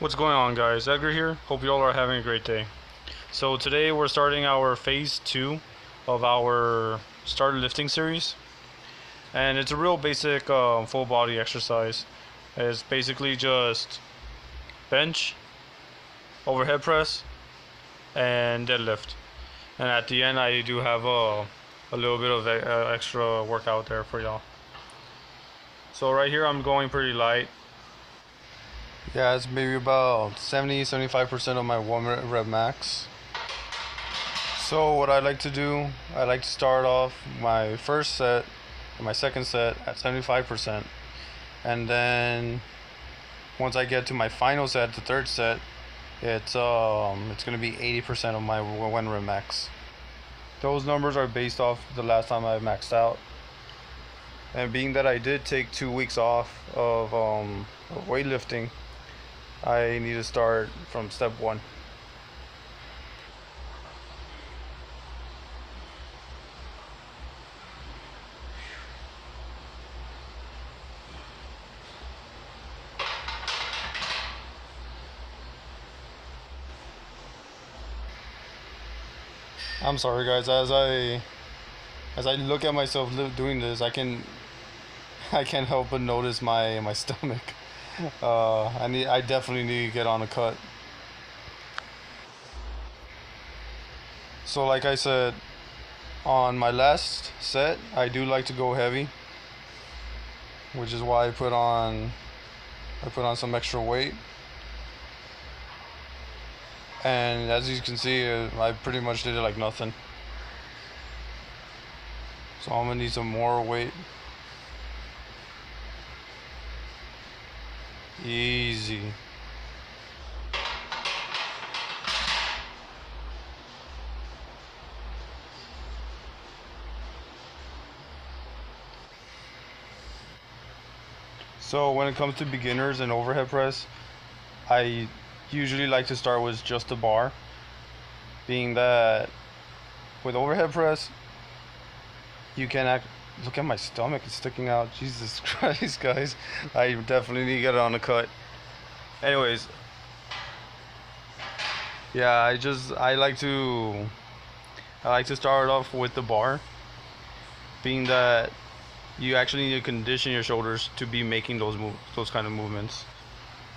What's going on, guys? Edgar here. Hope you all are having a great day. So today we're starting our phase 2 of our start lifting series, and it's a real basic full body exercise. It's basically just bench, overhead press, and deadlift. And at the end I do have a little bit of extra workout there for y'all. So right here I'm going pretty light. Yeah, it's maybe about 70-75% of my 1 rep max. So what I like to do, I like to start off my first set and my second set at 75%, and then once I get to my final set, the third set, it's gonna be 80% of my 1 rep max. Those numbers are based off the last time I maxed out, and being that I did take 2 weeks off of weightlifting, I need to start from step 1. I'm sorry guys, as I look at myself doing this, I can't help but notice my stomach. I definitely need to get on a cut. So like I said, on my last set, I do like to go heavy, which is why I put on some extra weight. And as you can see, I pretty much did it like nothing. So I'm gonna need some more weight. Easy. So when it comes to beginners and overhead press, I usually like to start with just the bar, being that with overhead press you can look at my stomach, it's sticking out. Jesus Christ, guys, I definitely need to get it on the cut. Anyways, yeah, I like to start off with the bar, being that you actually need to condition your shoulders to be making those kind of movements.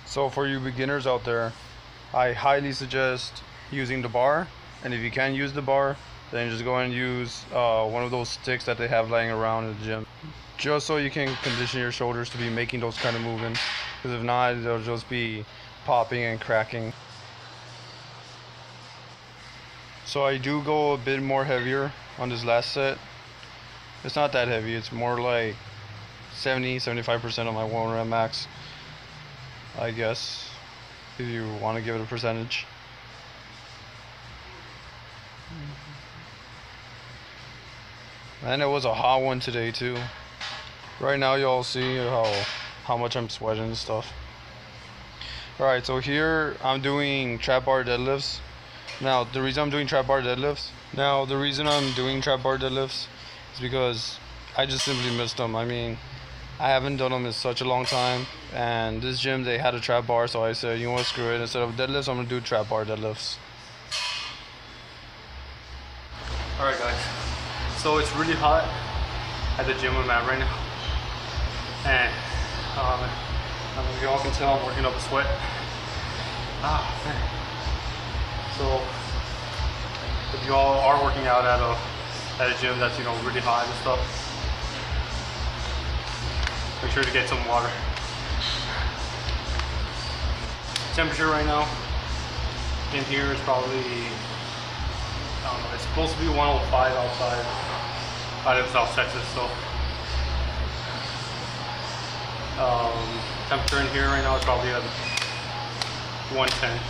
So for you beginners out there, I highly suggest using the bar, and if you can't use the bar, then just go and use one of those sticks that they have lying around in the gym, just so you can condition your shoulders to be making those kind of movements, because if not, they'll just be popping and cracking. So I do go a bit more heavier on this last set. It's not that heavy, it's more like 70-75% of my 1 rep max, I guess, if you want to give it a percentage. And it was a hot one today too. Right now y'all see how much I'm sweating and stuff. Alright, so here I'm doing trap bar deadlifts. Now the reason I'm doing trap bar deadlifts is because I just simply missed them. I mean, I haven't done them in such a long time, and this gym, they had a trap bar, so I said, you know what, screw it, instead of deadlifts I'm gonna do trap bar deadlifts. Alright guys, so it's really hot at the gym I'm at right now, and as you all can tell, I'm working up a sweat. Man. So if you all are working out at a gym that's, you know, really hot and stuff, make sure to get some water. Temperature right now in here is probably, I don't know, it's supposed to be 105 outside. I live in South Texas, so temperature in here right now is probably at 110,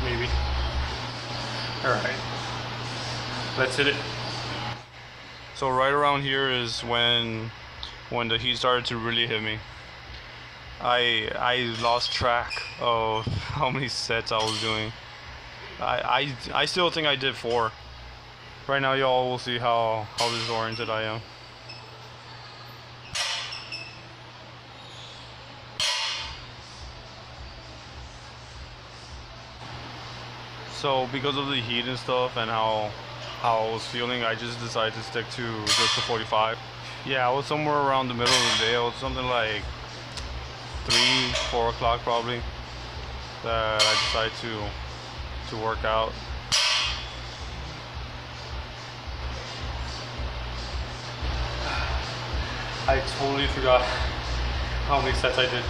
maybe. Alright, let's hit it. So right around here is when the heat started to really hit me. I lost track of how many sets I was doing. I still think I did 4. Right now y'all will see how disoriented I am. So because of the heat and stuff and how I was feeling, I just decided to stick to just the 45. Yeah, I was somewhere around the middle of the day. It was something like 3, 4 o'clock probably that I decided to work out. I totally forgot how many sets I did.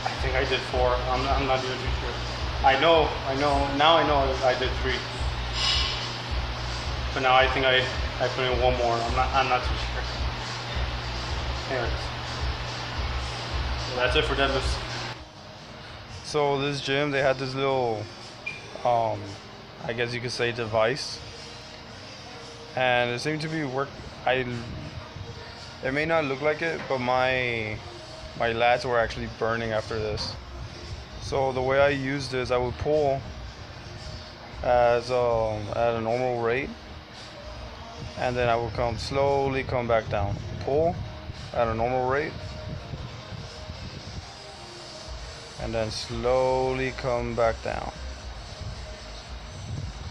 I think I did 4. I'm not even too sure. I know. Now I know I did 3. But now I think I put in 1 more. I'm not too sure. Anyways. Well, that's it for deadlifts. So this gym, they had this little, I guess you could say, device, and it seemed to be it may not look like it, but my lats were actually burning after this. So the way I used this, I would pull at a normal rate, and then I would slowly come back down. Pull at a normal rate, and then slowly come back down.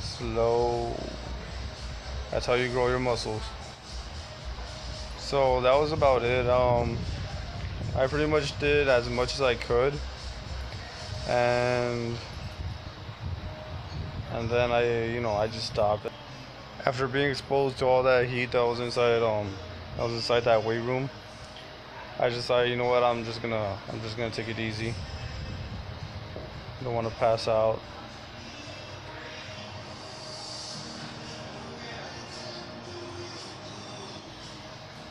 Slow. That's how you grow your muscles. So that was about it. I pretty much did as much as I could, and then I just stopped. After being exposed to all that heat that was inside that weight room, I just decided, you know what, I'm just gonna take it easy. Don't want to pass out.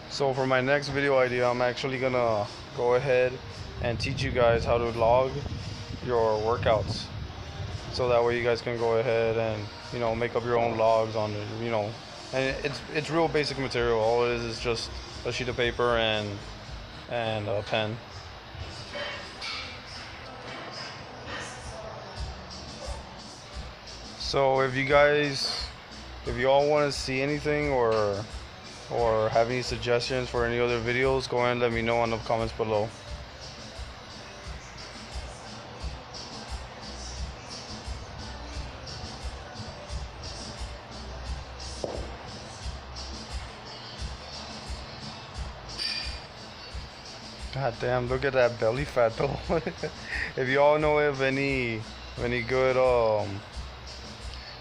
So for my next video idea, I'm actually gonna go ahead and teach you guys how to log your workouts, so that way you guys can go ahead and make up your own logs on it. And it's real basic material. All it is just a sheet of paper and a pen. So if you all want to see anything or have any suggestions for any other videos, go ahead and let me know in the comments below. God damn, look at that belly fat though. If you all know of any good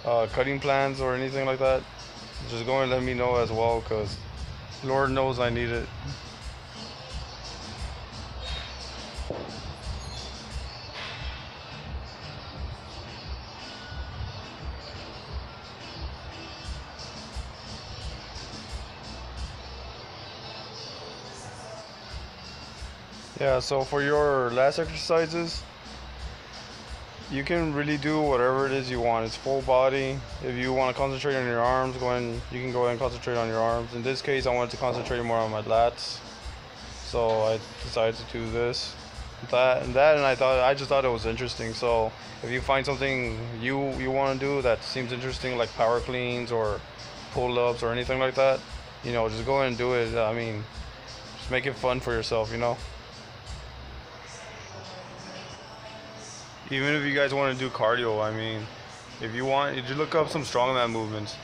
cutting plans or anything like that, just go and let me know as well, because Lord knows I need it. Yeah, so for your last exercises, you can really do whatever it is you want. It's full body. If you want to concentrate on your arms, you can go ahead and concentrate on your arms. In this case, I wanted to concentrate more on my lats, so I decided to do this, and I just thought it was interesting. So if you find something you want to do that seems interesting, like power cleans or pull-ups or anything like that, just go ahead and do it. I mean, just make it fun for yourself, Even if you guys want to do cardio, I mean, if you look up some strongman movements.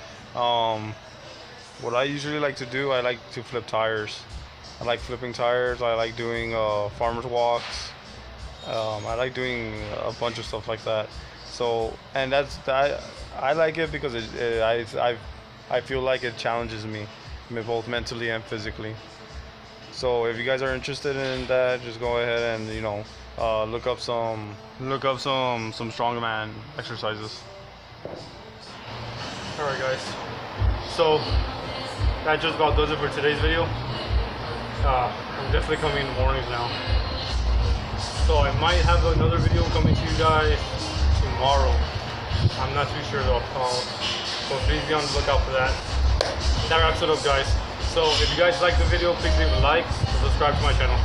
What I usually like to do, I like to flip tires. I like flipping tires. I like doing farmer's walks. I like doing a bunch of stuff like that. So, and I like it because I feel like it challenges me, both mentally and physically. So if you guys are interested in that, just go ahead and look up some strongman exercises. Alright guys, so that just about does it for today's video. I'm definitely coming in the mornings now, so I might have another video coming to you guys tomorrow. I'm not too sure though, so please be on the lookout for that. That wraps it up, guys. So if you guys like the video, please leave a like and subscribe to my channel.